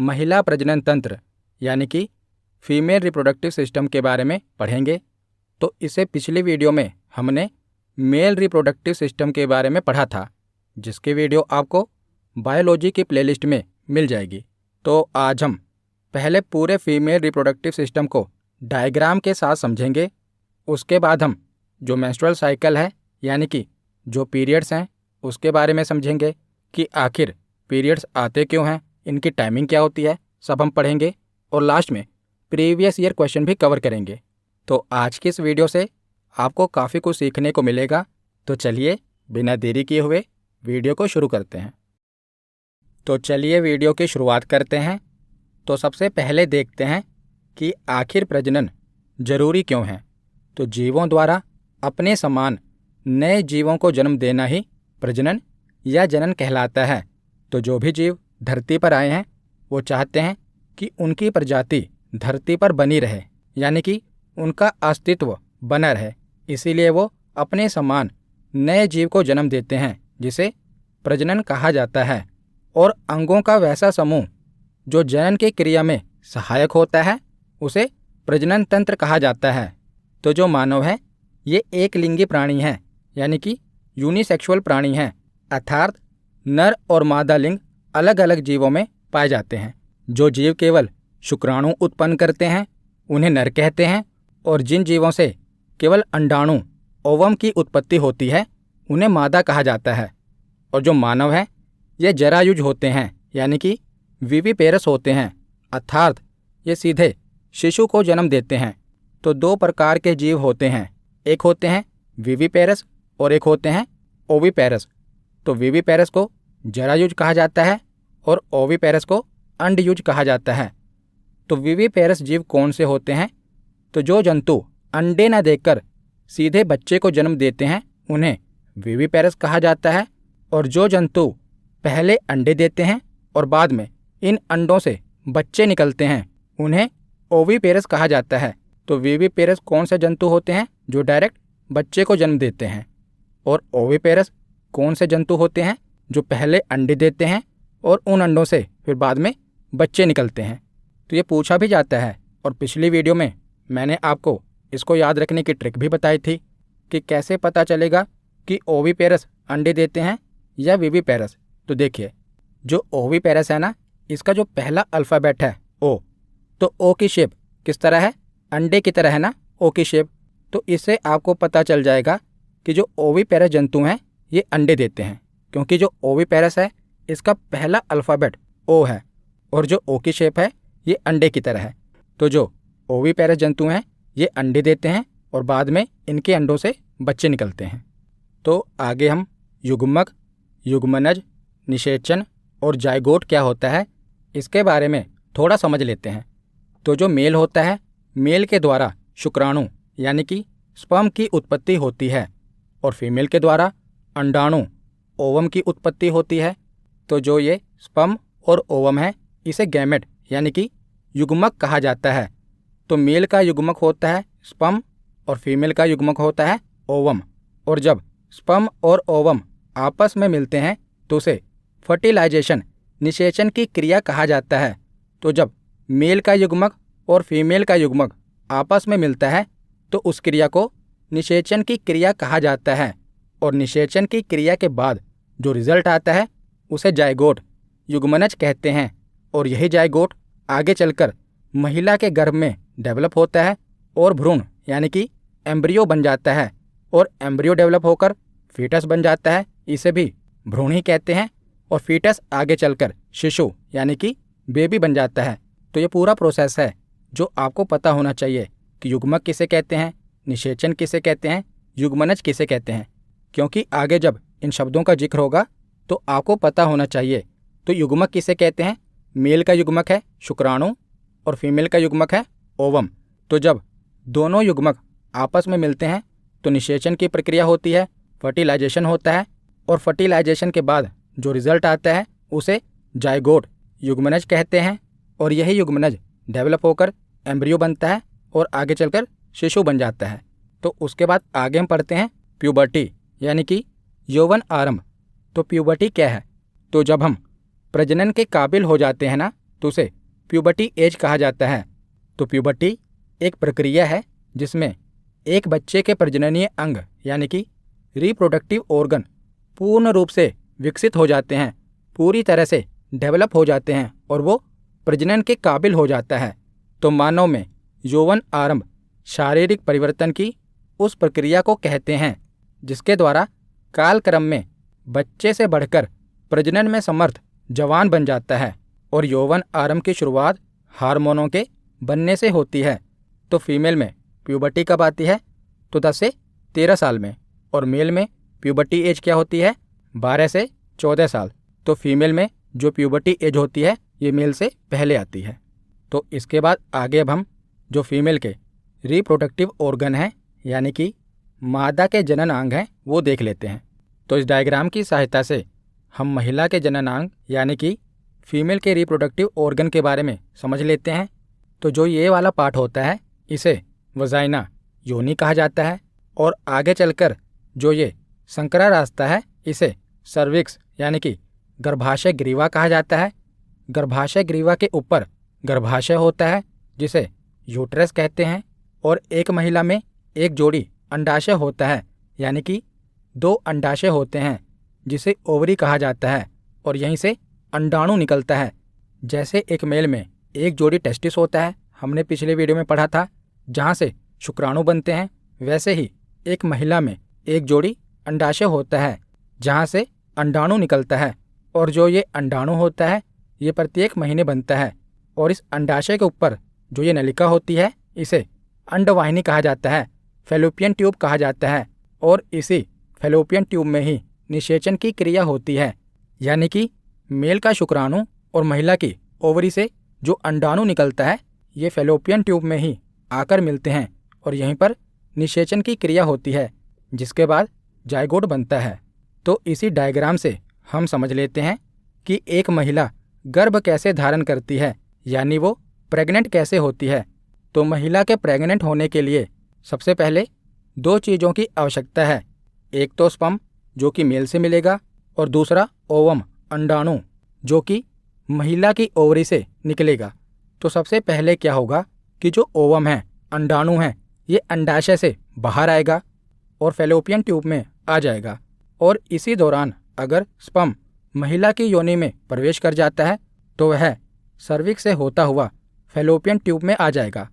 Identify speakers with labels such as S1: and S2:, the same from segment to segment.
S1: महिला प्रजनन तंत्र यानी कि फीमेल रिप्रोडक्टिव सिस्टम के बारे में पढ़ेंगे। तो इससे पिछली वीडियो में हमने मेल रिप्रोडक्टिव सिस्टम के बारे में पढ़ा था, जिसकी वीडियो आपको बायोलॉजी की प्लेलिस्ट में मिल जाएगी। तो आज हम पहले पूरे फीमेल रिप्रोडक्टिव सिस्टम को डायग्राम के साथ समझेंगे। उसके बाद हम जो मेंस्ट्रुअल साइकिल है यानी कि जो पीरियड्स हैं उसके बारे में समझेंगे कि आखिर पीरियड्स आते क्यों हैं, इनकी टाइमिंग क्या होती है, सब हम पढ़ेंगे। और लास्ट में प्रीवियस ईयर क्वेश्चन भी कवर करेंगे। तो आज की इस वीडियो से आपको काफ़ी कुछ सीखने को मिलेगा। तो चलिए बिना देरी किए हुए वीडियो को शुरू करते हैं। तो चलिए वीडियो की शुरुआत करते हैं। तो सबसे पहले देखते हैं कि आखिर प्रजनन जरूरी क्यों है। तो जीवों द्वारा अपने समान नए जीवों को जन्म देना ही प्रजनन या जनन कहलाता है। तो जो भी जीव धरती पर आए हैं वो चाहते हैं कि उनकी प्रजाति धरती पर बनी रहे, यानी कि उनका अस्तित्व बना रहे। इसीलिए वो अपने समान नए जीव को जन्म देते हैं, जिसे प्रजनन कहा जाता है। और अंगों का वैसा समूह जो जनन की क्रिया में सहायक होता है उसे प्रजनन तंत्र कहा जाता है। तो जो मानव है ये एक लिंगी प्राणी है, यानी कि यूनिसेक्सुअल प्राणी हैं, अर्थात नर और मादा लिंग अलग अलग जीवों में पाए जाते हैं। जो जीव केवल शुक्राणु उत्पन्न करते हैं उन्हें नर कहते हैं, और जिन जीवों से केवल अंडाणु ओवम की उत्पत्ति होती है उन्हें मादा कहा जाता है। और जो मानव है ये जरायुज होते हैं, यानी कि विविपेरस होते हैं, अर्थात ये सीधे शिशु को जन्म देते हैं। तो दो प्रकार के जीव होते हैं, एक होते हैं विविपेरस और एक होते हैं ओविपेरस। तो विविपेरस को जरायुज कहा जाता है और ओविपेरस को अंडयुज कहा जाता है। तो विविपेरस जीव कौन से होते हैं? तो जो जंतु अंडे न देकर सीधे बच्चे को जन्म देते हैं उन्हें विविपेरस कहा जाता है, और जो जंतु पहले अंडे देते हैं और बाद में इन अंडों से बच्चे निकलते हैं उन्हें ओविपेरस कहा जाता है। तो विविपेरस कौन से जंतु होते हैं? जो डायरेक्ट बच्चे को जन्म देते हैं। और ओविपेरस कौन से जंतु होते हैं? जो पहले अंडे देते हैं और उन अंडों से फिर बाद में बच्चे निकलते हैं। तो ये पूछा भी जाता है, और पिछली वीडियो में मैंने आपको इसको याद रखने की ट्रिक भी बताई थी कि कैसे पता चलेगा कि ओविपेरस अंडे देते हैं या विविपेरस। तो देखिए, जो ओविपेरस है ना, इसका जो पहला अल्फ़ाबेट है ओ, तो ओ की शेप किस तरह है? अंडे की तरह है ना, ओ की शेप। तो इससे आपको पता चल जाएगा कि जो ओविपेरस जंतु हैं ये अंडे देते हैं, क्योंकि जो ओविपेरस है इसका पहला अल्फ़ाबेट ओ है और जो ओ की शेप है ये अंडे की तरह है। तो जो ओविपेरस जंतु हैं ये अंडे देते हैं और बाद में इनके अंडों से बच्चे निकलते हैं। तो आगे हम युग्मक, युग्मनज, निषेचन और जाइगोट क्या होता है इसके बारे में थोड़ा समझ लेते हैं। तो जो मेल होता है, मेल के द्वारा शुक्राणु यानी कि स्पर्म की उत्पत्ति होती है, और फीमेल के द्वारा अंडाणु ओवम की उत्पत्ति होती है। तो जो ये स्पर्म और ओवम है इसे गैमेट यानी कि युग्मक कहा जाता है। तो मेल का युग्मक होता है स्पर्म और फीमेल का युग्मक होता है ओवम। और जब स्पर्म और ओवम आपस में मिलते हैं तो उसे फर्टिलाइजेशन, निषेचन की क्रिया कहा जाता है। तो जब मेल का युग्मक और फीमेल का युग्मक आपस में मिलता है तो उस क्रिया को निषेचन की क्रिया कहा जाता है। और निषेचन की क्रिया के बाद जो रिजल्ट आता है उसे जाइगोट, युग्मनज कहते हैं। और यही जाइगोट आगे चलकर महिला के गर्भ में डेवलप होता है और भ्रूण यानी कि एम्ब्रियो बन जाता है, और एम्ब्रियो डेवलप होकर फीटस बन जाता है, इसे भी भ्रूण ही कहते हैं। और फीटस आगे चलकर शिशु यानी कि बेबी बन जाता है। तो ये पूरा प्रोसेस है जो आपको पता होना चाहिए कि युग्मक किसे कहते हैं, निषेचन किसे कहते हैं, युग्मनज किसे कहते हैं, क्योंकि आगे जब इन शब्दों का जिक्र होगा तो आपको पता होना चाहिए। तो युग्मक किसे कहते हैं? मेल का युग्मक है शुक्राणु और फीमेल का युग्मक है ओवम। तो जब दोनों युग्मक आपस में मिलते हैं तो निषेचन की प्रक्रिया होती है, फर्टिलाइजेशन होता है, और फर्टिलाइजेशन के बाद जो रिजल्ट आता है उसे जाइगोट, युग्मनज कहते हैं। और यही युग्मनज डेवलप होकर एम्ब्रियो बनता है और आगे चलकर शिशु बन जाता है। तो उसके बाद आगे हम पढ़ते हैं प्यूबर्टी यानी कि यौवन आरंभ। तो प्यूबर्टी क्या है? तो जब हम प्रजनन के काबिल हो जाते हैं ना, तो उसे प्यूबर्टी एज कहा जाता है। तो प्यूबर्टी एक प्रक्रिया है जिसमें एक बच्चे के प्रजननीय अंग यानी कि रिप्रोडक्टिव ऑर्गन पूर्ण रूप से विकसित हो जाते हैं, पूरी तरह से डेवलप हो जाते हैं और वो प्रजनन के काबिल हो जाता है। तो मानव में यौवन आरंभ शारीरिक परिवर्तन की उस प्रक्रिया को कहते हैं जिसके द्वारा कालक्रम में बच्चे से बढ़कर प्रजनन में समर्थ जवान बन जाता है। और यौवन आरंभ की शुरुआत हार्मोनों के बनने से होती है। तो फीमेल में प्यूबर्टी कब आती है? तो 10 से 13 साल में। और मेल में प्यूबर्टी एज क्या होती है? 12 से 14 साल। तो फीमेल में जो प्यूबर्टी एज होती है ये मेल से पहले आती है। तो इसके बाद आगे अब हम जो फीमेल के रिप्रोडक्टिव ऑर्गन हैं यानी कि मादा के जननांग हैं वो देख लेते हैं। तो इस डायग्राम की सहायता से हम महिला के जननांग यानी कि फीमेल के रिप्रोडक्टिव ऑर्गन के बारे में समझ लेते हैं। तो जो ये वाला पार्ट होता है इसे वजाइना योनि कहा जाता है और आगे चलकर जो ये संकरा रास्ता है इसे सर्विक्स यानी कि गर्भाशय ग्रीवा कहा जाता है। गर्भाशय ग्रीवा के ऊपर गर्भाशय होता है जिसे यूट्रस कहते हैं और एक महिला में एक जोड़ी अंडाशय होता है यानी कि 2 अंडाशय होते हैं जिसे ओवरी कहा जाता है और यहीं से अंडाणु निकलता है। जैसे एक मेल में एक जोड़ी टेस्टिस होता है, हमने पिछले वीडियो में पढ़ा था, जहाँ से शुक्राणु बनते हैं, वैसे ही एक महिला में एक जोड़ी अंडाशय होता है जहाँ से अंडाणु निकलता है। और जो ये अंडाणु होता है ये प्रत्येक महीने बनता है और इस अंडाशय के ऊपर जो ये नलिका होती है इसे अंडवाहिनी कहा जाता है, फैलोपियन ट्यूब कहा जाता है। और इसी फैलोपियन ट्यूब में ही निषेचन की क्रिया होती है यानी कि मेल का शुक्राणु और महिला की ओवरी से जो अंडाणु निकलता है ये फैलोपियन ट्यूब में ही आकर मिलते हैं और यहीं पर निषेचन की क्रिया होती है जिसके बाद जायगोट बनता है। तो इसी डायग्राम से हम समझ लेते हैं कि एक महिला गर्भ कैसे धारण करती है यानी वो प्रेग्नेंट कैसे होती है। तो महिला के प्रेग्नेंट होने के लिए सबसे पहले 2 चीज़ों की आवश्यकता है। एक तो स्पर्म जो कि मेल से मिलेगा और दूसरा ओवम अंडाणु जो कि महिला की ओवरी से निकलेगा। तो सबसे पहले क्या होगा कि जो ओवम है अंडाणु है ये अंडाशय से बाहर आएगा और फैलोपियन ट्यूब में आ जाएगा और इसी दौरान अगर स्पर्म महिला की योनि में प्रवेश कर जाता है तो वह सर्विक्स से होता हुआ फैलोपियन ट्यूब में आ जाएगा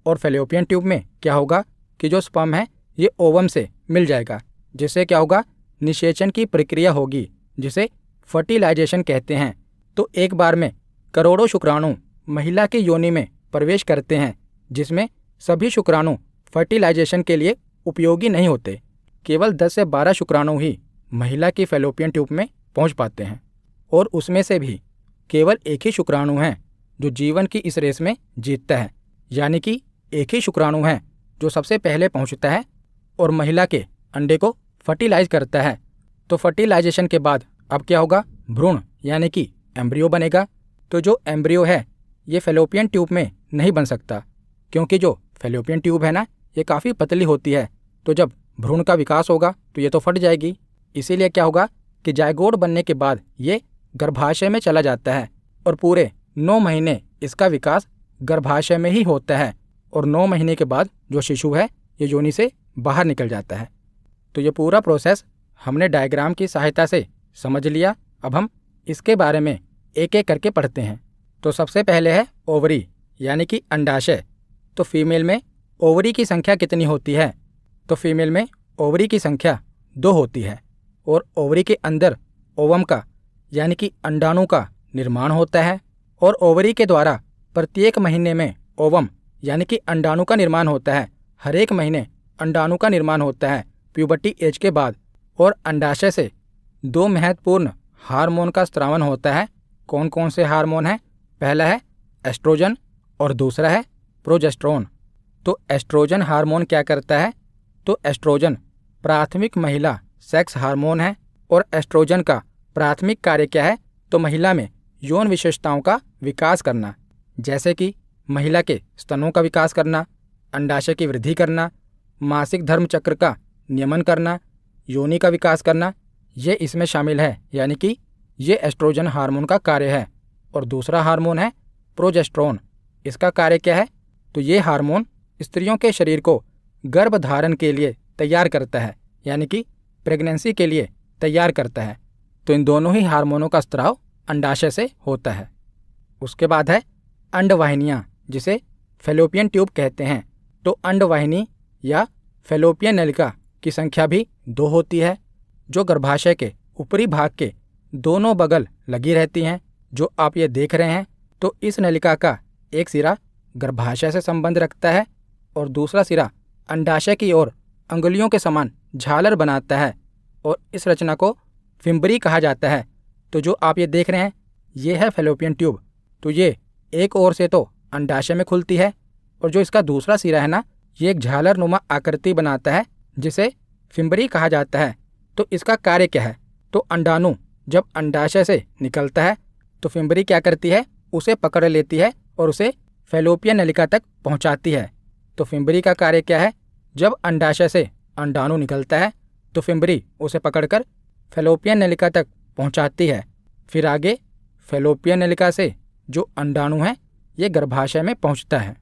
S1: और फैलोपियन ट्यूब में क्या होगा कि जो स्पर्म है ये ओवम से मिल जाएगा जिससे क्या होगा निषेचन की प्रक्रिया होगी जिसे फर्टिलाइजेशन कहते हैं। तो एक बार में करोड़ों शुक्राणु महिला की योनि में प्रवेश करते हैं जिसमें सभी शुक्राणु फर्टिलाइजेशन के लिए उपयोगी नहीं होते। केवल 10 से 12 शुक्राणु ही महिला की फैलोपियन ट्यूब में पहुंच पाते हैं और उसमें से भी केवल एक ही शुक्राणु है जो जीवन की इस रेस में जीतता है यानी कि एक ही शुक्राणु है जो सबसे पहले पहुंचता है और महिला के अंडे को फर्टिलाइज करता है। तो फर्टिलाइजेशन के बाद अब क्या होगा? भ्रूण यानी कि एम्ब्रियो बनेगा। तो जो एम्ब्रियो है ये फैलोपियन ट्यूब में नहीं बन सकता क्योंकि जो फैलोपियन ट्यूब है ना ये काफ़ी पतली होती है। तो जब भ्रूण का विकास होगा तो ये तो फट जाएगी। इसीलिए क्या होगा कि जायगोट बनने के बाद ये गर्भाशय में चला जाता है और पूरे 9 महीने इसका विकास गर्भाशय में ही होता है और 9 महीने के बाद जो शिशु है ये योनि से बाहर निकल जाता है। तो ये पूरा प्रोसेस हमने डायग्राम की सहायता से समझ लिया। अब हम इसके बारे में एक एक करके पढ़ते हैं। तो सबसे पहले है ओवरी यानी कि अंडाशय। तो फीमेल में ओवरी की संख्या कितनी होती है? तो फीमेल में ओवरी की संख्या 2 होती है और ओवरी के अंदर ओवम का यानी कि अंडाणु का निर्माण होता है और ओवरी के द्वारा प्रत्येक महीने में ओवम यानी कि अंडाणु का निर्माण होता है। हर एक महीने अंडाणु का निर्माण होता है प्यूबर्टी एज के बाद। और अंडाशय से 2 महत्वपूर्ण हार्मोन का स्रावन होता है। कौन कौन से हार्मोन हैं? पहला है एस्ट्रोजन और दूसरा है प्रोजेस्टेरोन। तो एस्ट्रोजन हार्मोन क्या करता है? तो एस्ट्रोजन प्राथमिक महिला सेक्स हार्मोन है और एस्ट्रोजन का प्राथमिक कार्य क्या है? तो महिला में यौन विशेषताओं का विकास करना, जैसे कि महिला के स्तनों का विकास करना, अंडाशय की वृद्धि करना, मासिक धर्म चक्र का नियमन करना, योनि का विकास करना, ये इसमें शामिल है। यानी कि ये एस्ट्रोजन हार्मोन का कार्य है। और दूसरा हार्मोन है प्रोजेस्टेरोन। इसका कार्य क्या है? तो ये हार्मोन स्त्रियों के शरीर को गर्भधारण के लिए तैयार करता है, यानी कि प्रेगनेंसी के लिए तैयार करता है। तो इन दोनों ही हार्मोनों का स्त्राव अंडाशय से होता है। उसके बाद है अंडवाहिनियाँ, जिसे फैलोपियन ट्यूब कहते हैं। तो अंडवाहिनी या फैलोपियन नलिका की संख्या भी 2 होती है, जो गर्भाशय के ऊपरी भाग के दोनों बगल लगी रहती हैं, जो आप ये देख रहे हैं। तो इस नलिका का एक सिरा गर्भाशय से संबंध रखता है और दूसरा सिरा अंडाशय की ओर अंगुलियों के समान झालर बनाता है, और इस रचना को फिम्बरी कहा जाता है। तो जो आप ये देख रहे हैं, ये है फैलोपियन ट्यूब। तो ये एक ओर से तो अंडाशय में खुलती है, और जो इसका दूसरा सिरा है ना, ये एक झालर नुमा आकृति बनाता है, जिसे फिम्बरी कहा जाता है। तो इसका कार्य क्या है? तो अंडाणु जब अंडाशय से निकलता है तो फिम्बरी क्या करती है? उसे पकड़ लेती है और उसे फैलोपियन नलिका तक पहुंचाती है। तो फिम्बरी का कार्य क्या है? जब अंडाशय से अंडाणु निकलता है तो फिम्बरी उसे पकड़कर फैलोपियन नलिका तक पहुंचाती है। फिर आगे फैलोपियन नलिका से जो अंडाणु है ये गर्भाशय में पहुंचता है।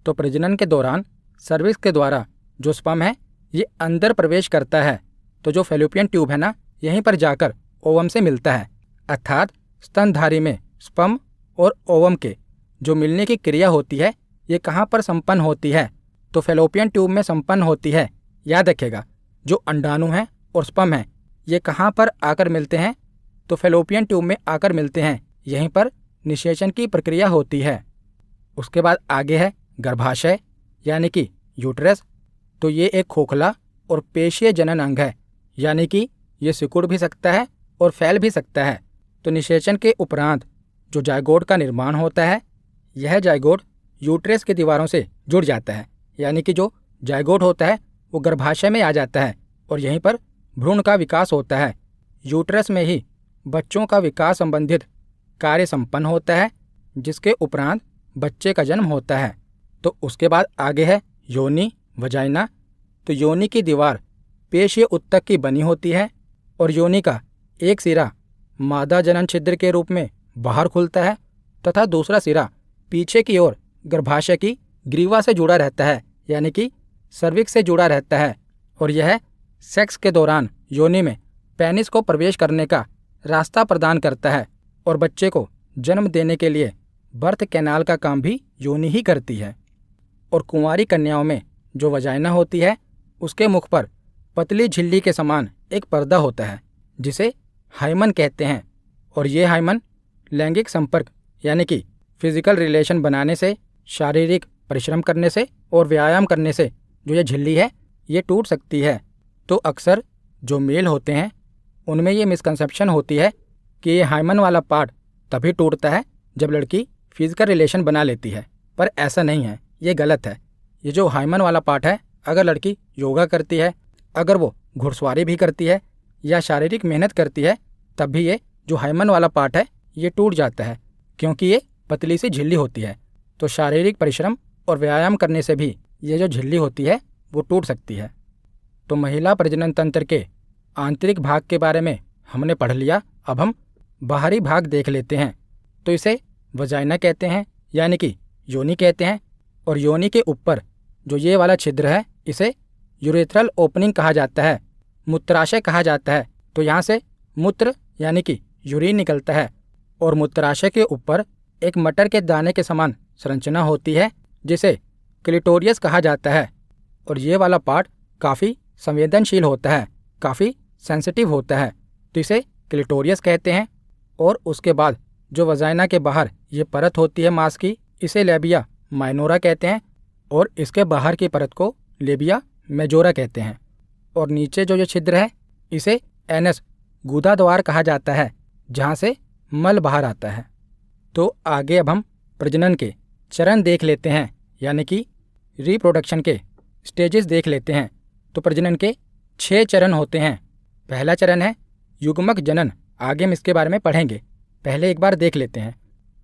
S1: तो प्रजनन के दौरान सर्विक्स के द्वारा जो स्पर्म है ये अंदर प्रवेश करता है। तो जो फैलोपियन ट्यूब है ना, यहीं पर जाकर ओवम से मिलता है। अर्थात स्तनधारी में स्पर्म और ओवम के जो मिलने की क्रिया होती है ये कहाँ पर संपन्न होती है? तो फैलोपियन ट्यूब में संपन्न होती है। याद रखिएगा, जो अंडाणु है और स्पर्म है ये कहाँ पर आकर मिलते हैं? तो फैलोपियन ट्यूब में आकर मिलते हैं। यहीं पर निषेचन की प्रक्रिया होती है। उसके बाद आगे है गर्भाशय, यानी कि यूट्रस। तो ये एक खोखला और पेशीय जनन अंग है, यानी कि ये सिकुड़ भी सकता है और फैल भी सकता है। तो निषेचन के उपरांत जो जायगोट का निर्माण होता है, यह जायगोट यूट्रस की दीवारों से जुड़ जाता है, यानी कि जो जायगोट होता है वो गर्भाशय में आ जाता है और यहीं पर भ्रूण का विकास होता है। यूट्रस में ही बच्चों का विकास संबंधित कार्य संपन्न होता है, जिसके उपरांत बच्चे का जन्म होता है। तो उसके बाद आगे है योनि, वजाइना। तो योनि की दीवार पेशीय उत्तक की बनी होती है और योनि का एक सिरा मादा जनन छिद्र के रूप में बाहर खुलता है तथा दूसरा सिरा पीछे की ओर गर्भाशय की ग्रीवा से जुड़ा रहता है, यानी कि सर्विक्स से जुड़ा रहता है। और यह सेक्स के दौरान योनि में पेनिस को प्रवेश करने का रास्ता प्रदान करता है और बच्चे को जन्म देने के लिए बर्थ कैनाल का काम भी योनि ही करती है। और कुंवारी कन्याओं में जो वजाइना होती है उसके मुख पर पतली झिल्ली के समान एक पर्दा होता है, जिसे हाइमन कहते हैं। और ये हाइमन लैंगिक संपर्क यानी कि फिजिकल रिलेशन बनाने से, शारीरिक परिश्रम करने से और व्यायाम करने से जो ये झिल्ली है ये टूट सकती है। तो अक्सर जो मेल होते हैं उनमें ये मिसकंसेप्शन होती है कि ये हाइमन वाला पार्ट तभी टूटता है जब लड़की फिजिकल रिलेशन बना लेती है, पर ऐसा नहीं है, ये गलत है। ये जो हाइमन वाला पार्ट है, अगर लड़की योगा करती है, अगर वो घुड़सवारी भी करती है या शारीरिक मेहनत करती है, तब भी ये जो हाइमन वाला पार्ट है ये टूट जाता है, क्योंकि ये पतली सी झिल्ली होती है। तो शारीरिक परिश्रम और व्यायाम करने से भी ये जो झिल्ली होती है वो टूट सकती है। तो महिला प्रजनन तंत्र के आंतरिक भाग के बारे में हमने पढ़ लिया। अब हम बाहरी भाग देख लेते हैं। तो इसे वजाइना कहते हैं, यानी कि योनि कहते हैं। और योनि के ऊपर जो ये वाला छिद्र है इसे यूरेथ्रल ओपनिंग कहा जाता है, मूत्राशय कहा जाता है। तो यहाँ से मूत्र यानी कि यूरिन निकलता है और मूत्राशय के ऊपर एक मटर के दाने के समान संरचना होती है, जिसे क्लिटोरियस कहा जाता है। और ये वाला पार्ट काफ़ी संवेदनशील होता है, काफ़ी सेंसिटिव होता है, तो इसे क्लिटोरियस कहते हैं। और उसके बाद जो वजाइना के बाहर ये परत होती है मांस की, इसे लेबिया माइनोरा कहते हैं और इसके बाहर की परत को लेबिया मेजोरा कहते हैं। और नीचे जो ये छिद्र है इसे एनस गुदा द्वार कहा जाता है, जहाँ से मल बाहर आता है। तो आगे अब हम प्रजनन के चरण देख लेते हैं, यानी कि रिप्रोडक्शन के स्टेजेस देख लेते हैं। तो प्रजनन के 6 चरण होते हैं। पहला चरण है युग्मक जनन। आगे हम इसके बारे में पढ़ेंगे, पहले एक बार देख लेते हैं।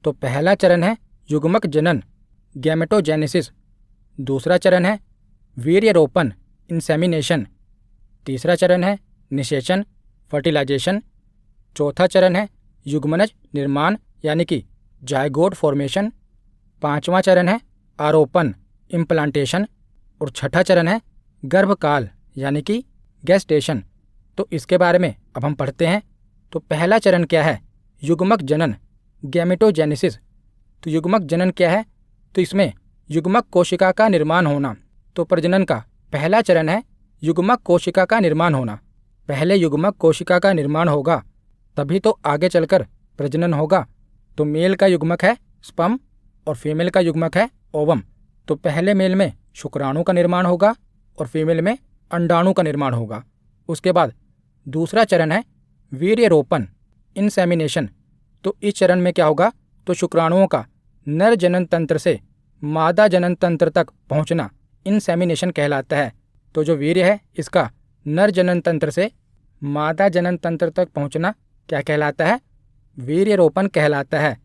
S1: तो पहला चरण है युग्मक जनन, गैमेटोजेनेसिस। दूसरा चरण है वीर्यरोपण, इंसेमिनेशन। तीसरा चरण है निषेचन, फर्टिलाइजेशन। चौथा चरण है युग्मनज निर्माण, यानी कि जायगोट फॉर्मेशन। 5वां चरण है आरोपण इम्प्लांटेशन और छठा चरण है गर्भकाल यानी कि गेस्टेशन। तो इसके बारे में अब हम पढ़ते हैं। तो पहला चरण क्या है? युग्मक जनन गैमेटोजेनेसिस। तो युग्मक जनन क्या है? तो इसमें युग्मक कोशिका का निर्माण होना। तो प्रजनन का पहला चरण है युग्मक कोशिका का निर्माण होना। पहले युग्मक कोशिका का निर्माण होगा तभी तो आगे चलकर प्रजनन होगा। तो मेल का युग्मक है स्पर्म और फीमेल का युग्मक है ओवम। तो पहले मेल में शुक्राणु का निर्माण होगा और फीमेल में अंडाणु का निर्माण होगा। उसके बाद दूसरा चरण है वीर्यरोपण इंसेमिनेशन। तो इस चरण में क्या होगा? तो शुक्राणुओं का नर जनन तंत्र से मादा जनन तंत्र तक पहुंचना इंसेमिनेशन कहलाता है। तो जो वीर्य है इसका नर जनन तंत्र से मादा जनन तंत्र तक पहुंचना क्या कहलाता है? वीर्यरोपण कहलाता है।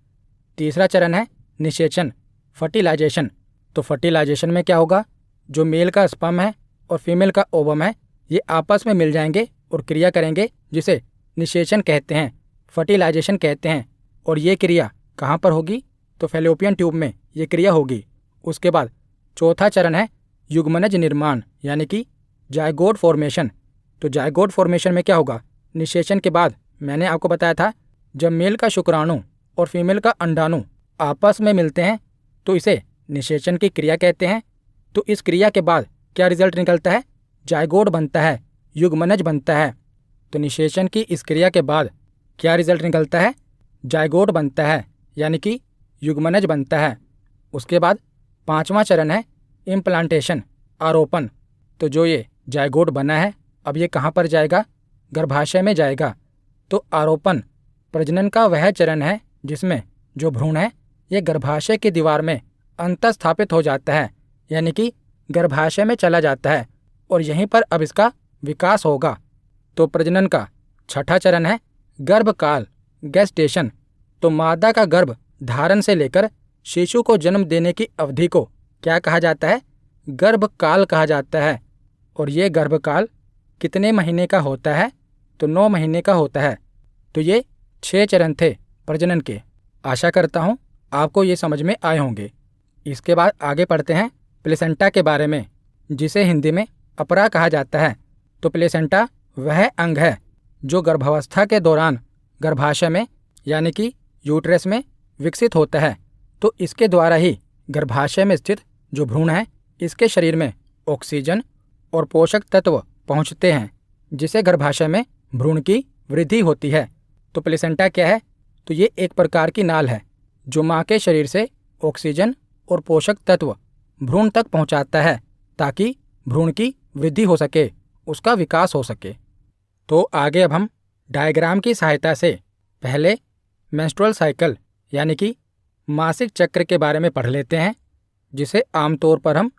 S1: तीसरा चरण है निषेचन फर्टिलाइजेशन। तो फर्टिलाइजेशन में क्या होगा? जो मेल का स्पर्म है और फीमेल का ओवम है ये आपस में मिल जाएंगे और क्रिया करेंगे जिसे निषेचन कहते हैं, फर्टिलाइजेशन कहते हैं। और ये क्रिया कहाँ पर होगी? तो फैलोपियन ट्यूब में ये क्रिया होगी। उसके बाद चौथा चरण है युग्मनज निर्माण यानी कि जायगोट फॉर्मेशन। तो जायगोट फॉर्मेशन में क्या होगा? निषेचन के बाद मैंने आपको बताया था जब मेल का शुक्राणु और फीमेल का अंडाणु आपस में मिलते हैं तो इसे निषेचन की क्रिया कहते हैं। तो इस क्रिया के बाद क्या रिजल्ट निकलता है? जायगोट बनता है, युग्मनज बनता है। तो निषेचन की इस क्रिया के बाद क्या रिजल्ट निकलता है? जायगोट बनता है यानी कि युग्मनज बनता है। उसके बाद पांचवा चरण है इम्प्लांटेशन आरोपण। तो जो ये जायगोट बना है अब ये कहाँ पर जाएगा? गर्भाशय में जाएगा। तो आरोपण प्रजनन का वह चरण है जिसमें जो भ्रूण है ये गर्भाशय की दीवार में अंतःस्थापित हो जाता है यानी कि गर्भाशय में चला जाता है और यहीं पर अब इसका विकास होगा। तो प्रजनन का छठा चरण है गर्भकाल गेस्टेशन। तो मादा का गर्भ धारण से लेकर शिशु को जन्म देने की अवधि को क्या कहा जाता है? गर्भकाल कहा जाता है। और ये गर्भकाल कितने महीने का होता है? तो 9 महीने का होता है। तो ये 6 चरण थे प्रजनन के। आशा करता हूँ आपको ये समझ में आए होंगे। इसके बाद आगे पढ़ते हैं प्लेसेंटा के बारे में जिसे हिंदी में अपरा कहा जाता है। तो प्लेसेंटा वह अंग है जो गर्भावस्था के दौरान गर्भाशय में यानी कि यूट्रस में विकसित होता है। तो इसके द्वारा ही गर्भाशय में स्थित जो भ्रूण है इसके शरीर में ऑक्सीजन और पोषक तत्व पहुंचते हैं जिसे गर्भाशय में भ्रूण की वृद्धि होती है। तो प्लेसेंटा क्या है? तो ये एक प्रकार की नाल है जो माँ के शरीर से ऑक्सीजन और पोषक तत्व भ्रूण तक पहुंचाता है ताकि भ्रूण की वृद्धि हो सके, उसका विकास हो सके। तो आगे अब हम डायग्राम की सहायता से पहले मेंस्ट्रुअल साइकिल यानी कि मासिक चक्र के बारे में पढ़ लेते हैं जिसे आमतौर पर हम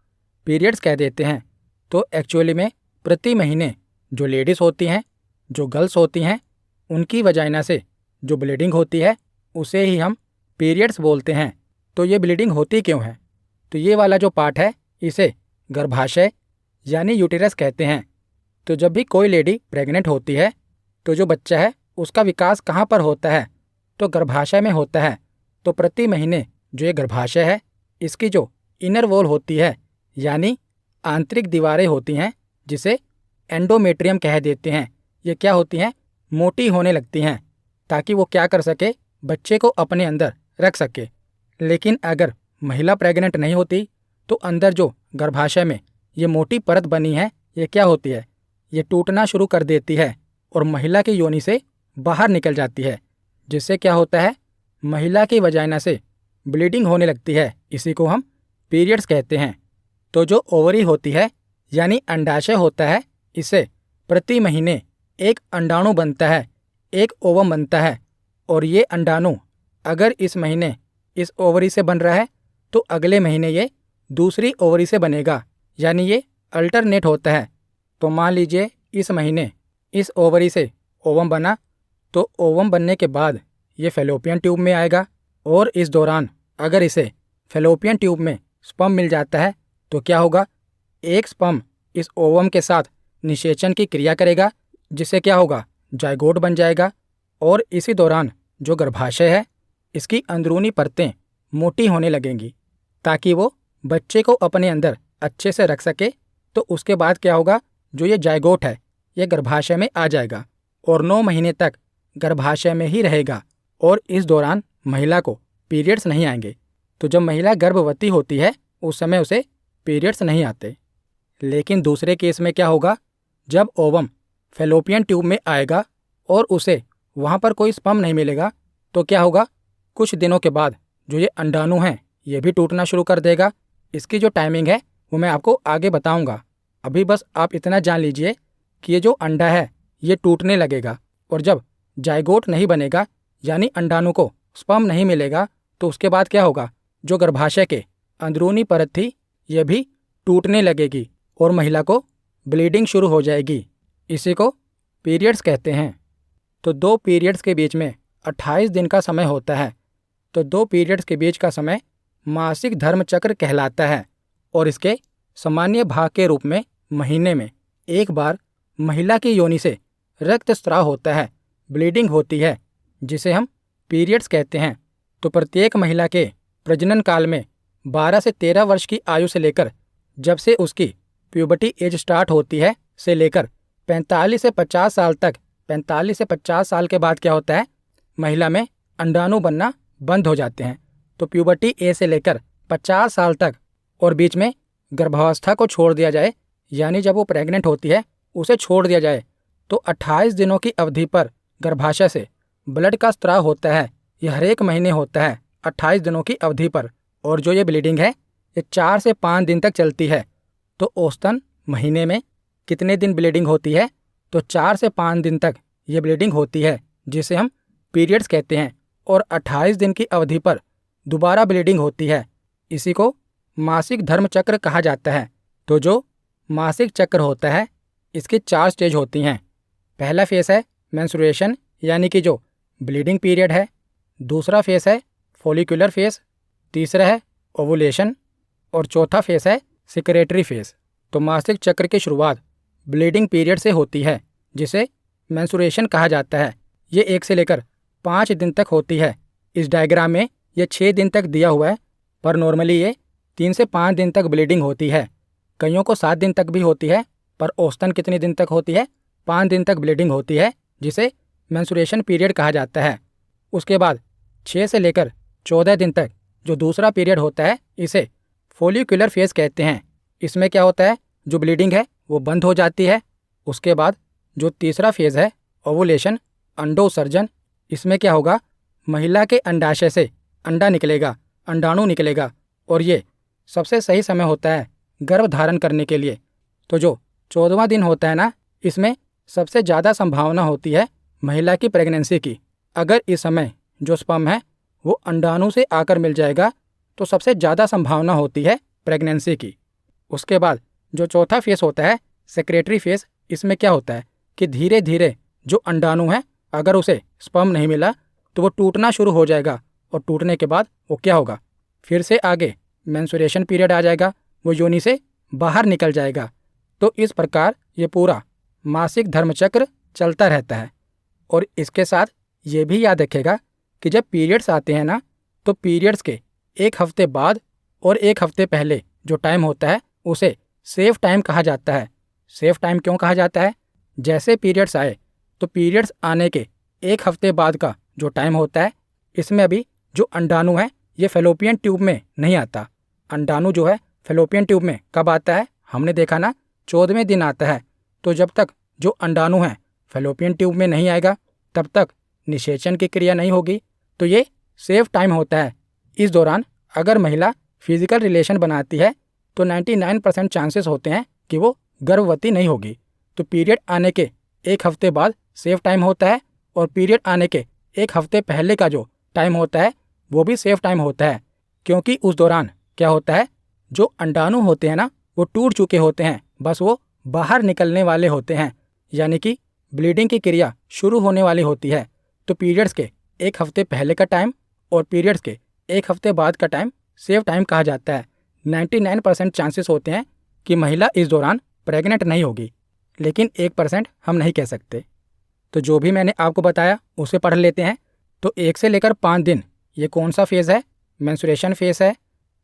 S1: पीरियड्स कह देते हैं। तो एक्चुअली में प्रति महीने जो लेडीज़ होती हैं, जो गर्ल्स होती हैं, उनकी वजाइना से जो ब्लीडिंग होती है उसे ही हम पीरियड्स बोलते हैं। तो ये ब्लीडिंग होती क्यों है? तो ये वाला जो पार्ट है इसे गर्भाशय यानी यूटेरस कहते हैं। तो जब भी कोई लेडी प्रेग्नेंट होती है तो जो बच्चा है उसका विकास कहाँ पर होता है? तो गर्भाशय में होता है। तो प्रति महीने जो ये गर्भाशय है इसकी जो इनर वॉल होती है यानी आंतरिक दीवारें होती हैं जिसे एंडोमेट्रियम कह देते हैं, ये क्या होती हैं? मोटी होने लगती हैं ताकि वो क्या कर सके? बच्चे को अपने अंदर रख सके। लेकिन अगर महिला प्रेग्नेंट नहीं होती तो अंदर जो गर्भाशय में ये मोटी परत बनी है ये क्या होती है? ये टूटना शुरू कर देती है और महिला की योनि से बाहर निकल जाती है जिससे क्या होता है? महिला की वजाइना से ब्लीडिंग होने लगती है। इसी को हम पीरियड्स कहते हैं। तो जो ओवरी होती है यानी अंडाशय होता है इससे प्रति महीने एक अंडाणु बनता है, एक ओवम बनता है। और ये अंडाणु अगर इस महीने इस ओवरी से बन रहा है तो अगले महीने ये दूसरी ओवरी से बनेगा यानी ये अल्टरनेट होता है। तो मान लीजिए इस महीने इस ओवरी से ओवम बना तो ओवम बनने के बाद ये फैलोपियन ट्यूब में आएगा और इस दौरान अगर इसे फैलोपियन ट्यूब में स्पर्म मिल जाता है तो क्या होगा? एक स्पर्म इस ओवम के साथ निषेचन की क्रिया करेगा जिससे क्या होगा? जायगोट बन जाएगा। और इसी दौरान जो गर्भाशय है इसकी अंदरूनी परतें मोटी होने लगेंगी ताकि वो बच्चे को अपने अंदर अच्छे से रख सके। तो उसके बाद क्या होगा, जो ये जायगोट है ये गर्भाशय में आ जाएगा और 9 महीने तक गर्भाशय में ही रहेगा और इस दौरान महिला को पीरियड्स नहीं आएंगे। तो जब महिला गर्भवती होती है उस समय उसे पीरियड्स नहीं आते। लेकिन दूसरे केस में क्या होगा, जब ओवम फैलोपियन ट्यूब में आएगा और उसे वहाँ पर कोई स्पर्म नहीं मिलेगा तो क्या होगा, कुछ दिनों के बाद जो ये अंडाणु है ये भी टूटना शुरू कर देगा। इसकी जो टाइमिंग है वो मैं आपको आगे बताऊंगा। अभी बस आप इतना जान लीजिए कि ये जो अंडा है ये टूटने लगेगा और जब जाइगोट नहीं बनेगा यानी अंडाणु को स्पर्म नहीं मिलेगा तो उसके बाद क्या होगा, जो गर्भाशय के अंदरूनी परत थी ये भी टूटने लगेगी और महिला को ब्लीडिंग शुरू हो जाएगी। इसी को पीरियड्स कहते हैं। तो 2 पीरियड्स के बीच में 28 दिन का समय होता है। तो 2 पीरियड्स के बीच का समय मासिक धर्म चक्र कहलाता है और इसके सामान्य भाग के रूप में महीने में एक बार महिला की योनि से रक्तस्राव होता है, ब्लीडिंग होती है, जिसे हम पीरियड्स कहते हैं। तो प्रत्येक महिला के प्रजनन काल में 12 से 13 वर्ष की आयु से लेकर जब से उसकी प्यूबर्टी एज स्टार्ट होती है से लेकर 45 से 50 साल तक, 45 से 50 साल के बाद क्या होता है, महिला में अंडाणु बनना बंद हो जाते हैं। तो प्यूबर्टी एज से लेकर 50 साल तक और बीच में गर्भावस्था को छोड़ दिया जाए यानी जब वो प्रेग्नेंट होती है उसे छोड़ दिया जाए तो 28 दिनों की अवधि पर गर्भाशय से ब्लड का स्राव होता है। यह हर एक महीने होता है 28 दिनों की अवधि पर और जो ये ब्लीडिंग है ये 4 से 5 दिन तक चलती है। तो औसतन महीने में कितने दिन ब्लीडिंग होती है, तो 4 से 5 दिन तक ये ब्लीडिंग होती है जिसे हम पीरियड्स कहते हैं और 28 दिन की अवधि पर दोबारा ब्लीडिंग होती है। इसी को मासिक धर्म चक्र कहा जाता है। तो जो मासिक चक्र होता है इसके 4 स्टेज होती हैं। पहला फेस है मेंस्ट्रुएशन यानी कि जो ब्लीडिंग पीरियड है। दूसरा फेस है फॉलिकुलर फेस। तीसरा है ओवुलेशन और चौथा फेस है सिक्रेटरी फेस। तो मासिक चक्र की शुरुआत ब्लीडिंग पीरियड से होती है जिसे मेंस्ट्रुएशन कहा जाता है। ये 1 से लेकर 5 दिन तक होती है। इस डायग्राम में ये 6 दिन तक दिया हुआ है पर नॉर्मली ये 3 से 5 दिन तक ब्लीडिंग होती है। कईयों को 7 दिन तक भी होती है पर औसतन कितने दिन तक होती है, 5 दिन तक ब्लीडिंग होती है जिसे मेंस्ट्रुएशन पीरियड कहा जाता है। उसके बाद 6 से लेकर 14 दिन तक जो दूसरा पीरियड होता है इसे फॉलिकुलर फेज कहते हैं। इसमें क्या होता है, जो ब्लीडिंग है वो बंद हो जाती है। उसके बाद जो तीसरा फेज है ओवुलेशन, अंडोत्सर्जन, इसमें क्या होगा, महिला के अंडाशय से अंडा निकलेगा, अंडाणु निकलेगा और ये सबसे सही समय होता है गर्भ धारण करने के लिए। तो जो 14वां दिन होता है ना, इसमें सबसे ज़्यादा संभावना होती है महिला की प्रेगनेंसी की। अगर इस समय जो स्पर्म है वो अंडाणु से आकर मिल जाएगा तो सबसे ज़्यादा संभावना होती है प्रेगनेंसी की। उसके बाद जो चौथा फेस होता है सेक्रेटरी फेस, इसमें क्या होता है कि धीरे धीरे जो अंडाणु है अगर उसे स्पर्म नहीं मिला तो वो टूटना शुरू हो जाएगा और टूटने के बाद वो क्या होगा, फिर से आगे मेंस्ट्रुएशन पीरियड आ जाएगा, वो योनि से बाहर निकल जाएगा। तो इस प्रकार ये पूरा मासिक धर्मचक्र चलता रहता है। और इसके साथ ये भी याद रखेगा कि जब पीरियड्स आते हैं ना, तो पीरियड्स के 1 हफ्ते बाद और 1 हफ्ते पहले जो टाइम होता है उसे सेफ टाइम कहा जाता है। सेफ टाइम क्यों कहा जाता है, जैसे पीरियड्स आए तो पीरियड्स आने के 1 हफ्ते बाद का जो टाइम होता है इसमें अभी जो अंडाणु है ये फैलोपियन ट्यूब में नहीं आता। अंडाणु जो है फैलोपियन ट्यूब में कब आता है, हमने देखा ना 14वें दिन आता है। तो जब तक जो अंडाणु है फैलोपियन ट्यूब में नहीं आएगा तब तक निषेचन की क्रिया नहीं होगी। तो ये सेफ टाइम होता है। इस दौरान अगर महिला फिजिकल रिलेशन बनाती है तो 99% चांसेस होते हैं कि वो गर्भवती नहीं होगी। तो पीरियड आने के 1 हफ्ते बाद सेफ टाइम होता है और पीरियड आने के 1 हफ्ते पहले का जो टाइम होता है वो भी सेफ टाइम होता है, क्योंकि उस दौरान क्या होता है, जो अंडाणु होते हैं ना वो टूट चुके होते हैं, बस वो बाहर निकलने वाले होते हैं, यानी कि ब्लीडिंग की क्रिया शुरू होने वाली होती है। तो पीरियड्स के 1 हफ्ते पहले का टाइम और पीरियड्स के 1 हफ्ते बाद का टाइम सेफ टाइम कहा जाता है। 99% चांसेस होते हैं कि महिला इस दौरान प्रेग्नेंट नहीं होगी, लेकिन 1% हम नहीं कह सकते। तो जो भी मैंने आपको बताया उसे पढ़ लेते हैं। तो 1 से लेकर 5 दिन ये कौन सा फेज़ है, मेंस्ट्रुएशन फेज़ है।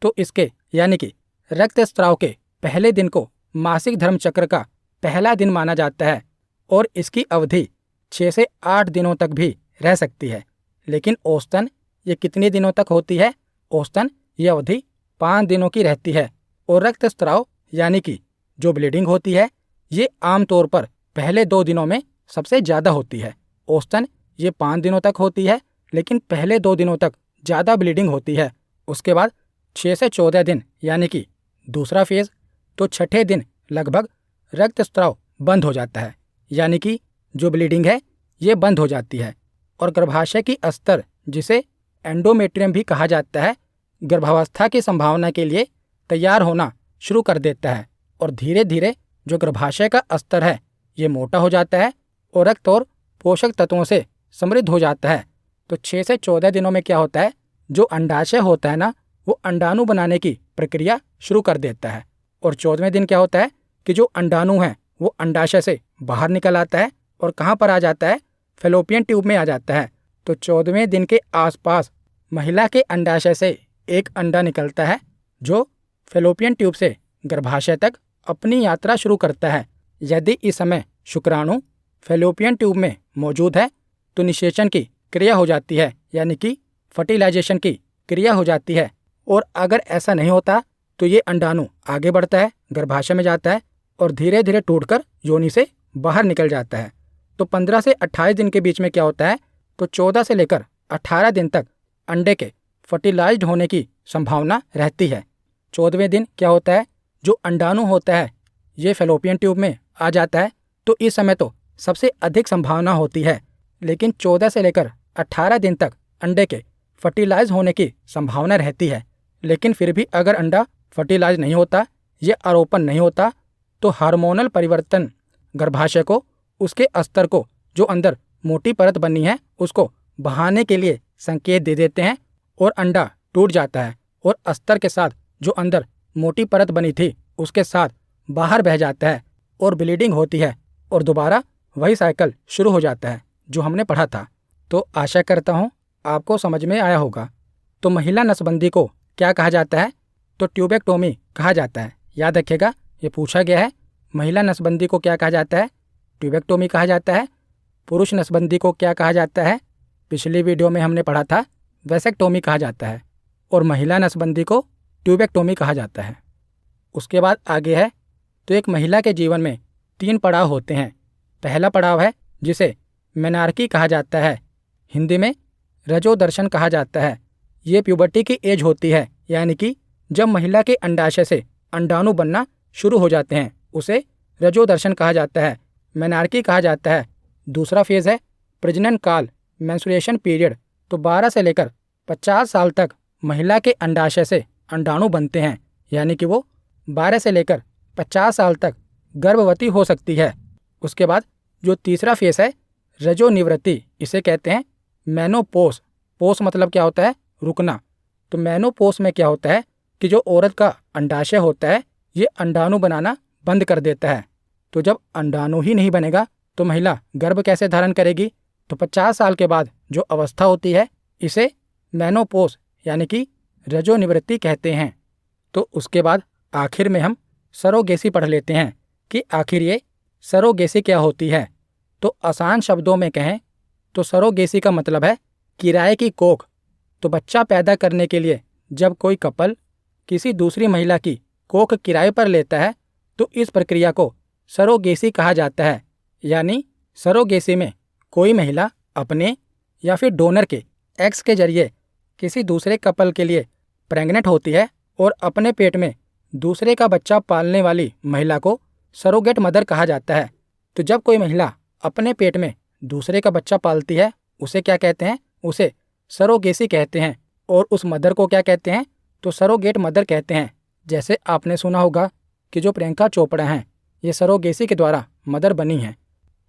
S1: तो इसके यानी कि रक्तस्राव के पहले दिन को मासिक धर्म चक्र का पहला दिन माना जाता है और इसकी अवधि 6 से 8 दिनों तक भी रह सकती है। लेकिन औसतन ये कितने दिनों तक होती है? औसतन ये अवधि 5 दिनों की रहती है। और रक्तस्राव यानी कि जो ब्लीडिंग होती है ये आमतौर पर पहले 2 दिनों में सबसे ज़्यादा होती है। औसतन ये 5 दिनों तक होती है, लेकिन पहले 2 दिनों तक ज़्यादा ब्लीडिंग होती है। उसके बाद 6 से 14 दिन यानी कि दूसरा फेज़, तो छठे दिन लगभग रक्तस्राव बंद हो जाता है, यानी कि जो ब्लीडिंग है ये बंद हो जाती है और गर्भाशय की अस्तर, जिसे एंडोमेट्रियम भी कहा जाता है, गर्भावस्था की संभावना के लिए तैयार होना शुरू कर देता है और धीरे धीरे जो गर्भाशय का अस्तर है ये मोटा हो जाता है और रक्त और पोषक तत्वों से समृद्ध हो जाता है। तो 6 से 14 दिनों में क्या होता है, जो अंडाशय होता है ना, वो अंडाणु बनाने की प्रक्रिया शुरू कर देता है और 14वें दिन क्या होता है कि जो अंडाणु है वो अंडाशय से बाहर निकल आता है और कहाँ पर आ जाता है, फैलोपियन ट्यूब में आ जाता है। तो 14वें दिन के आसपास महिला के अंडाशय से एक अंडा निकलता है जो फैलोपियन ट्यूब से गर्भाशय तक अपनी यात्रा शुरू करता है। यदि इस समय शुक्राणु फैलोपियन ट्यूब में मौजूद है तो निषेचन की क्रिया हो जाती है, यानी कि फर्टिलाइजेशन की क्रिया हो जाती है। और अगर ऐसा नहीं होता तो ये अंडाणु आगे बढ़ता है, गर्भाशय में जाता है और धीरे धीरे टूटकर योनि से बाहर निकल जाता है। तो 15 से 28 दिन के बीच में क्या होता है, तो 14 से लेकर 18 दिन तक अंडे के फर्टिलाइज्ड होने की संभावना रहती है। 14वें दिन क्या होता है, जो अंडाणु होता है ये फैलोपियन ट्यूब में आ जाता है, तो इस समय तो सबसे अधिक संभावना होती है। लेकिन 14 से लेकर 18 दिन तक अंडे के फर्टिलाइज होने की संभावना रहती है। लेकिन फिर भी अगर अंडा फर्टिलाइज नहीं होता, ये आरोपण नहीं होता, तो हार्मोनल परिवर्तन गर्भाशय को उसके अस्तर को, जो अंदर मोटी परत बनी है, उसको बहाने के लिए संकेत दे देते हैं और अंडा टूट जाता है और अस्तर के साथ जो अंदर मोटी परत बनी थी उसके साथ बाहर बह जाता है और ब्लीडिंग होती है और दोबारा वही साइकिल शुरू हो जाता है जो हमने पढ़ा था। तो आशा करता हूँ आपको समझ में आया होगा। तो महिला नसबंदी को क्या कहा जाता है, तो ट्यूबेक्टोमी कहा जाता है। याद रखिएगा, ये पूछा गया है, महिला नसबंदी को क्या कहा जाता है, ट्यूबेक्टोमी कहा जाता है। पुरुष नसबंदी को क्या कहा जाता है, पिछली वीडियो में हमने पढ़ा था, वेसेक्टोमी कहा जाता है। और महिला नसबंदी को ट्यूबेक्टोमी कहा जाता है। उसके बाद आगे है, तो एक महिला के जीवन में 3 पड़ाव होते हैं। पहला पड़ाव है जिसे मेनार्की कहा जाता है, हिंदी में रजोदर्शन कहा जाता है। ये प्यूबर्टी की एज होती है, यानी कि जब महिला के अंडाशय से अंडाणु बनना शुरू हो जाते हैं उसे रजोदर्शन कहा जाता है, मेनार्की कहा जाता है। दूसरा फेज़ है प्रजनन काल, मेंस्ट्रुएशन पीरियड। तो 12 से लेकर 50 साल तक महिला के अंडाशय से अंडाणु बनते हैं, यानी कि वो 12 से लेकर 50 साल तक गर्भवती हो सकती है। उसके बाद जो तीसरा फेस है रजोनिवृत्ति, इसे कहते हैं मेनोपोस। पोस मतलब क्या होता है, रुकना। तो मेनोपोस में क्या होता है कि जो औरत का अंडाशय होता है ये अंडाणु बनाना बंद कर देता है। तो जब अंडाणु ही नहीं बनेगा तो महिला गर्भ कैसे धारण करेगी। तो 50 साल के बाद जो अवस्था होती है इसे मेनोपोस यानी कि रजोनिवृत्ति कहते हैं। तो उसके बाद आखिर में हम सरोगेसी पढ़ लेते हैं कि आखिर ये सरोगेसी क्या होती है। तो आसान शब्दों में कहें तो सरोगेसी का मतलब है किराए की कोख। तो बच्चा पैदा करने के लिए जब कोई कपल किसी दूसरी महिला की कोख किराए पर लेता है तो इस प्रक्रिया को सरोगेसी कहा जाता है। यानी सरोगेसी में कोई महिला अपने या फिर डोनर के एग्स के जरिए किसी दूसरे कपल के लिए प्रेग्नेंट होती है और अपने पेट में दूसरे का बच्चा पालने वाली महिला को सरोगेट मदर कहा जाता है। तो जब कोई महिला अपने पेट में दूसरे का बच्चा पालती है उसे क्या कहते हैं, उसे सरोगेसी कहते हैं। और उस मदर को क्या कहते हैं, तो सरोगेट मदर कहते हैं। जैसे आपने सुना होगा कि जो प्रियंका चोपड़ा हैं ये सरोगेसी के द्वारा मदर बनी हैं।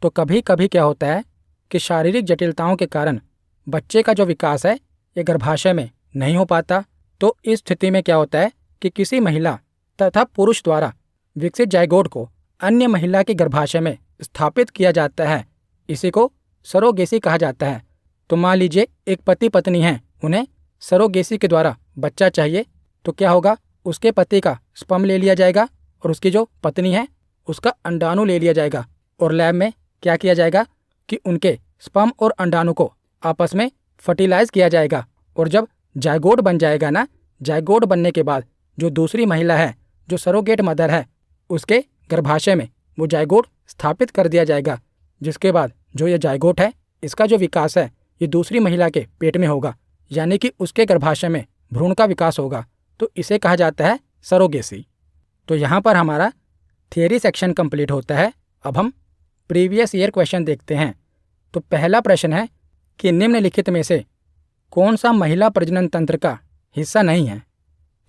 S1: तो कभी कभी क्या होता है कि शारीरिक जटिलताओं के कारण बच्चे का जो विकास है ये गर्भाशय में नहीं हो पाता। तो इस स्थिति में क्या होता है कि किसी महिला तथा पुरुष द्वारा विकसित जाइगोट को अन्य महिला के गर्भाशय में स्थापित किया जाता है। इसी को सरोगेसी कहा जाता है। तो मान लीजिए एक पति पत्नी हैं, उन्हें सरोगेसी के द्वारा बच्चा चाहिए, तो क्या होगा, उसके पति का स्पर्म ले लिया जाएगा और उसकी जो पत्नी है उसका अंडाणु ले लिया जाएगा और लैब में क्या किया जाएगा कि उनके स्पर्म और अंडाणु को आपस में फर्टिलाइज किया जाएगा और जब जायगोट बन जाएगा ना, जायगोट बनने के बाद जो दूसरी महिला है जो सरोगेट मदर है उसके गर्भाशय में वो जायगोट स्थापित कर दिया जाएगा, जिसके बाद जो ये जायगोट है इसका जो विकास है ये दूसरी महिला के पेट में होगा, यानी कि उसके गर्भाशय में भ्रूण का विकास होगा। तो इसे कहा जाता है सरोगेसी। तो यहाँ पर हमारा थियरी सेक्शन कंप्लीट होता है। अब हम प्रीवियस ईयर क्वेश्चन देखते हैं। तो पहला प्रश्न है कि निम्नलिखित में से कौन सा महिला प्रजनन तंत्र का हिस्सा नहीं है।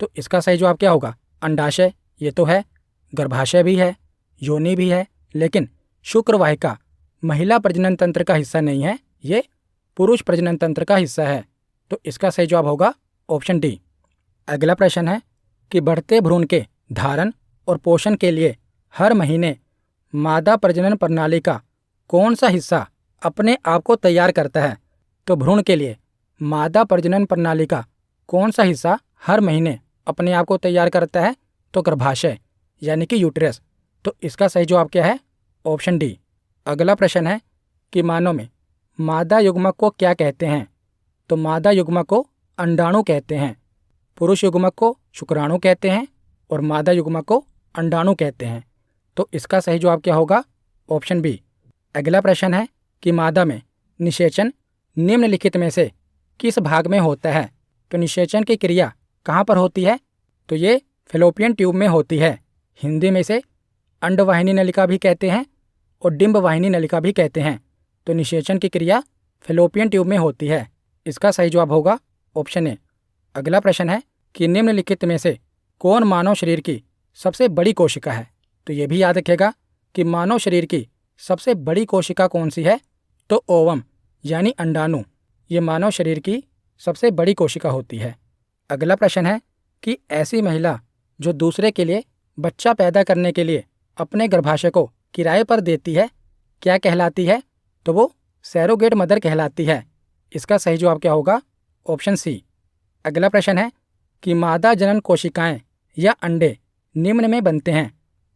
S1: तो इसका सही जवाब क्या होगा, अंडाशय ये तो है, गर्भाशय भी है, योनि भी है, लेकिन शुक्रवाहिका महिला प्रजनन तंत्र का हिस्सा नहीं है, ये पुरुष प्रजनन तंत्र का हिस्सा है। तो इसका सही जवाब होगा ऑप्शन डी। अगला प्रश्न है कि बढ़ते भ्रूण के धारण और पोषण के लिए हर महीने मादा प्रजनन प्रणाली का कौन सा हिस्सा अपने आप को तैयार करता है। तो भ्रूण के लिए मादा प्रजनन प्रणाली का कौन सा हिस्सा हर महीने अपने आप को तैयार करता है। तो गर्भाशय यानी कि यूट्रस। तो इसका सही जवाब क्या है, ऑप्शन डी। अगला प्रश्न है कि मानव में मादा युग्मक को क्या कहते हैं। तो मादा युग्मक को अंडाणु कहते हैं, पुरुष युग्मक को शुक्राणु कहते हैं और मादा युग्मक को अंडाणु कहते हैं। तो इसका सही जवाब क्या होगा, ऑप्शन बी। अगला प्रश्न है कि मादा में निषेचन निम्नलिखित में से किस भाग में होता है। तो निषेचन की क्रिया कहाँ पर होती है। तो ये फैलोपियन ट्यूब में होती है। हिंदी में इसे अंडवाहिनी नलिका भी कहते हैं और डिंबवाहिनी नलिका भी कहते हैं। तो निषेचन की क्रिया फैलोपियन ट्यूब में होती है। इसका सही जवाब होगा ऑप्शन ए। अगला प्रश्न है कि निम्नलिखित में से कौन मानव शरीर की सबसे बड़ी कोशिका है। तो ये भी याद रखेगा कि मानव शरीर की सबसे बड़ी कोशिका कौन सी है। तो ओवम यानी अंडाणु, ये मानव शरीर की सबसे बड़ी कोशिका होती है। अगला प्रश्न है कि ऐसी महिला जो दूसरे के लिए बच्चा पैदा करने के लिए अपने गर्भाशय को किराए पर देती है क्या कहलाती है। तो वो सैरोगेट मदर कहलाती है। इसका सही जवाब क्या होगा, ऑप्शन सी। अगला प्रश्न है कि मादा जनन कोशिकाएं या अंडे निम्न में बनते हैं।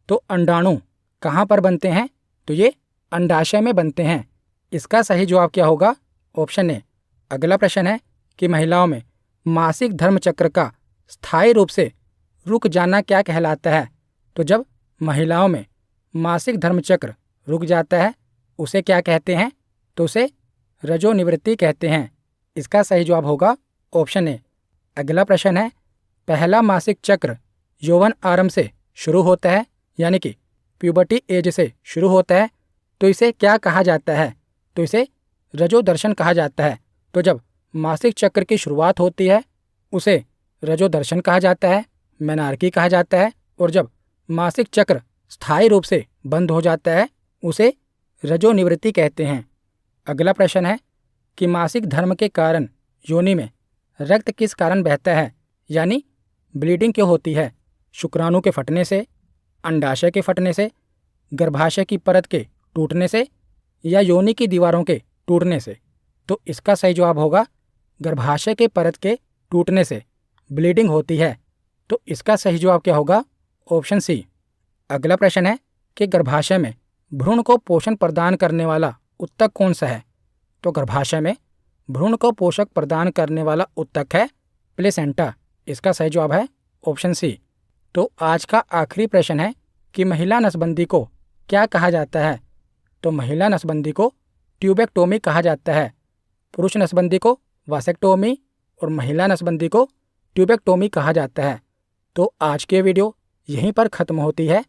S1: तो अंडाणु कहाँ पर बनते हैं। तो ये अंडाशय में बनते हैं। इसका सही जवाब क्या होगा, ऑप्शन ए। अगला प्रश्न है कि महिलाओं में मासिक धर्म चक्र का स्थायी रूप से रुक जाना क्या कहलाता है। तो जब महिलाओं में मासिक धर्म चक्र रुक जाता है उसे क्या कहते हैं। तो उसे रजोनिवृत्ति कहते हैं। इसका सही जवाब होगा ऑप्शन ए। अगला प्रश्न है पहला मासिक चक्र यौवन आरंभ से शुरू होता है, यानी कि प्यूबर्टी एज से शुरू होता है। तो इसे क्या कहा जाता है। तो इसे रजोदर्शन कहा जाता है। तो जब मासिक चक्र की शुरुआत होती है उसे रजोदर्शन कहा जाता है, मेनार्की कहा जाता है। और जब मासिक चक्र स्थायी रूप से बंद हो जाता है उसे रजोनिवृत्ति कहते हैं। अगला प्रश्न है कि मासिक धर्म के कारण योनि में रक्त किस कारण बहता है, यानी ब्लीडिंग क्यों होती है। शुक्राणु के फटने से, अंडाशय के फटने से, गर्भाशय की परत के टूटने से या योनि की दीवारों के टूटने से। तो इसका सही जवाब होगा गर्भाशय के परत के टूटने से ब्लीडिंग होती है। तो इसका सही जवाब क्या होगा, ऑप्शन सी। अगला प्रश्न है कि गर्भाशय में भ्रूण को पोषण प्रदान करने वाला उत्तक कौन सा है। तो गर्भाशय में भ्रूण को पोषक प्रदान करने वाला उत्तक है प्लेसेंटा। इसका सही जवाब है ऑप्शन सी। तो आज का आखिरी प्रश्न है कि महिला नसबंदी को क्या कहा जाता है। तो महिला नसबंदी को ट्यूबेक्टोमी कहा जाता है, पुरुष नसबंदी को वासेक्टोमी और महिला नसबंदी को ट्यूबेक्टोमी कहा जाता है। तो आज की वीडियो यहीं पर ख़त्म होती है।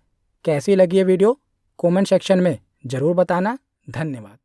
S1: कैसी लगी ये वीडियो कमेंट सेक्शन में ज़रूर बताना। धन्यवाद।